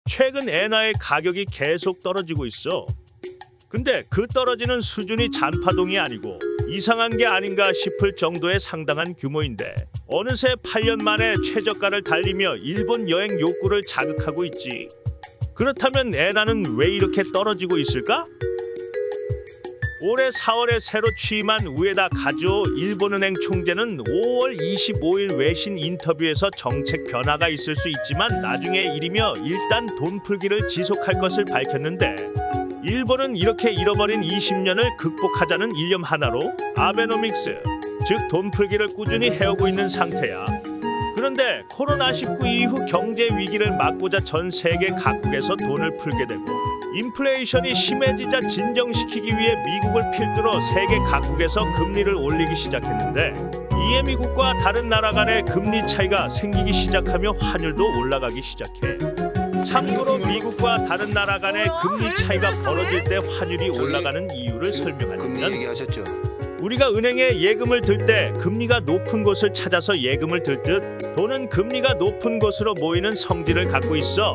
최근 엔화의 가격이 계속 떨어지고 있어. 근데 그 떨어지는 수준이 잔파동이 아니고 이상한 게 아닌가 싶을 정도의 상당한 규모인데 어느새 8년 만에 최저가를 달리며 일본 여행 욕구를 자극하고 있지. 그렇다면 엔화는 왜 이렇게 떨어지고 있을까? 올해 4월에 새로 취임한 우에다 가즈오 일본은행 총재는 5월 25일 외신 인터뷰에서 정책 변화가 있을 수 있지만 나중에 일이며 일단 돈 풀기를 지속할 것을 밝혔는데 일본은 이렇게 잃어버린 20년을 극복하자는 일념 하나로 아베노믹스, 즉 돈 풀기를 꾸준히 해오고 있는 상태야. 그런데 코로나19 이후 경제 위기를 막고자 전 세계 각국에서 돈을 풀게 되고 인플레이션이 심해지자 진정시키기 위해 미국을 필두로 세계 각국에서 금리를 올리기 시작했는데 이에 미국과 다른 나라 간의 금리 차이가 생기기 시작하며 환율도 올라가기 시작해. 참고로 미국과 다른 나라 간의 금리 차이가 벌어질 때 환율이 올라가는 이유를 설명하려면 우리가 은행에 예금을 들 때 금리가 높은 곳을 찾아서 예금을 들 듯 돈은 금리가 높은 곳으로 모이는 성질을 갖고 있어.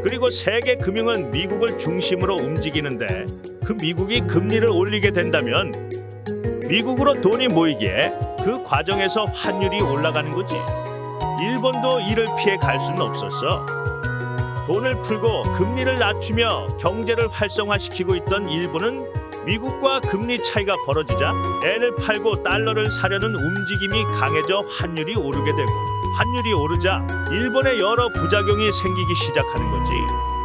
그리고 세계 금융은 미국을 중심으로 움직이는데 그 미국이 금리를 올리게 된다면 미국으로 돈이 모이기에 그 과정에서 환율이 올라가는 거지. 일본도 이를 피해 갈 수는 없었어. 돈을 풀고 금리를 낮추며 경제를 활성화시키고 있던 일본은 미국과 금리 차이가 벌어지자 엔을 팔고 달러를 사려는 움직임이 강해져 환율이 오르게 되고 환율이 오르자 일본에 여러 부작용이 생기기 시작하는 거지.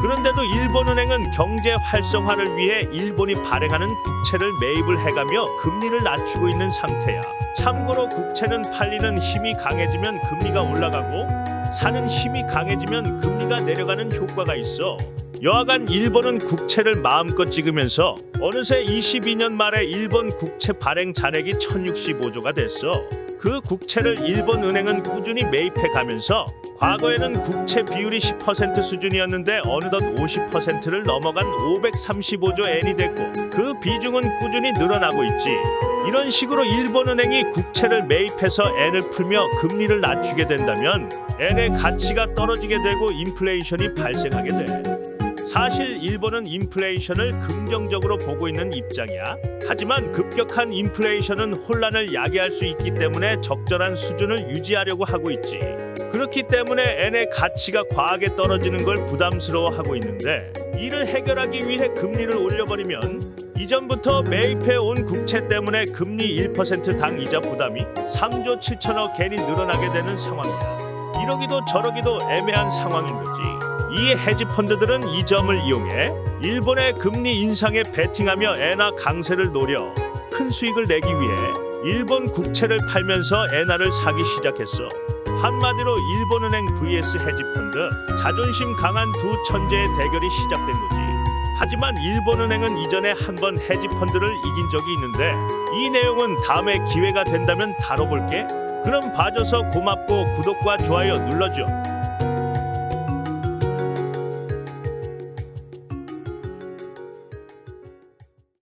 그런데도 일본은행은 경제 활성화를 위해 일본이 발행하는 국채를 매입을 해가며 금리를 낮추고 있는 상태야. 참고로 국채는 팔리는 힘이 강해지면 금리가 올라가고 사는 힘이 강해지면 금리가 내려가는 효과가 있어. 여하간 일본은 국채를 마음껏 찍으면서 어느새 22년 말에 일본 국채 발행 잔액이 1065조가 됐어. 그 국채를 일본은행은 꾸준히 매입해 가면서 과거에는 국채 비율이 10% 수준이었는데 어느덧 50%를 넘어간 535조 엔이 됐고 그 비중은 꾸준히 늘어나고 있지. 이런 식으로 일본은행이 국채를 매입해서 엔을 풀며 금리를 낮추게 된다면 엔의 가치가 떨어지게 되고 인플레이션이 발생하게 돼. 사실 일본은 인플레이션을 긍정적으로 보고 있는 입장이야. 하지만 급격한 인플레이션은 혼란을 야기할 수 있기 때문에 적절한 수준을 유지하려고 하고 있지. 그렇기 때문에 엔의 가치가 과하게 떨어지는 걸 부담스러워하고 있는데 이를 해결하기 위해 금리를 올려버리면 이전부터 매입해 온 국채 때문에 금리 1%당 이자 부담이 3조 7천억 엔이 늘어나게 되는 상황이야. 이러기도 저러기도 애매한 상황인 거지. 이에 헤지펀드들은 이 점을 이용해 일본의 금리 인상에 베팅하며 엔화 강세를 노려 큰 수익을 내기 위해 일본 국채를 팔면서 엔화를 사기 시작했어. 한마디로 일본은행 vs 헤지펀드, 자존심 강한 두 천재의 대결이 시작된 거지. 하지만 일본은행은 이전에 한 번 헤지펀드를 이긴 적이 있는데 이 내용은 다음에 기회가 된다면 다뤄볼게. 그럼 봐줘서 고맙고 구독과 좋아요 눌러줘.